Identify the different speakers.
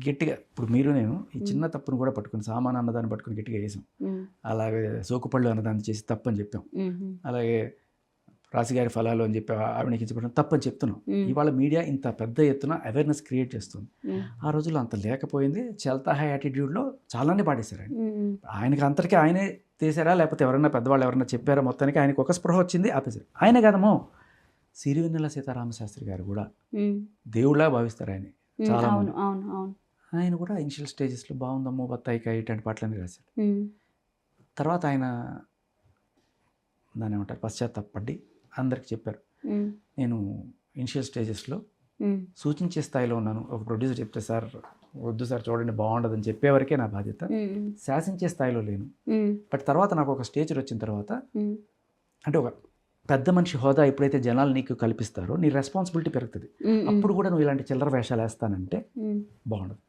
Speaker 1: గట్టిగా ఇప్పుడు మీరు నేను ఈ చిన్న తప్పును కూడా పట్టుకుని సామాన్ అన్నదాన్ని పట్టుకుని గట్టిగా వేసాం. అలాగే సోకుపళ్ళు అన్నదాన్ని చేసి తప్పని చెప్పాం. అలాగే రాశిగారి ఫలాలు అని చెప్పి ఆవిడకించబడడం తప్పని చెప్తున్నాం. ఇవాళ మీడియా ఇంత పెద్ద ఎత్తున అవేర్నెస్ క్రియేట్ చేస్తుంది. ఆ రోజుల్లో అంత లేకపోయింది. చల్తా హై యాటిట్యూడ్లో చాలానే పాడేశారు ఆయన. ఆయనకి అంతటికీ ఆయనే తీసారా లేకపోతే ఎవరైనా పెద్దవాళ్ళు ఎవరైనా చెప్పారా, మొత్తానికి ఆయనకు ఒక స్పృహ వచ్చింది, ఆపేశారు. ఆయనే కదమో సిరివెన్నెల సీతారామశాస్త్రి గారు కూడా దేవుళ్ళ భావిస్తారు ఆయన చాలా మంది. ఆయన కూడా ఇనిషియల్ స్టేజెస్లో బాగుందమ్మో బత్తాయికాయ ఇట్లాంటి పాటలన్నీ రాశారు. తర్వాత ఆయన దాన్ని ఏమంటారు పశ్చాత్తాపడి అందరికి చెప్పారు, నేను ఇనిషియల్ స్టేజెస్లో సూచించే స్థాయిలో ఉన్నాను. ఒక ప్రొడ్యూసర్ చెప్తే సార్ వద్దు సార్ చూడండి బాగుండదని చెప్పేవరకే నా బాధ్యత, శాసించే స్థాయిలో లేను. బట్ తర్వాత నాకు ఒక స్టేజ్ వచ్చిన తర్వాత అంటే ఒక పెద్ద మనిషి హోదా ఎప్పుడైతే జనాలు నీకు కల్పిస్తారో నీ రెస్పాన్సిబిలిటీ పెరుగుతుంది. అప్పుడు కూడా నువ్వు ఇలాంటి చిల్లర వేషాలు వేస్తానంటే బాగుండదు.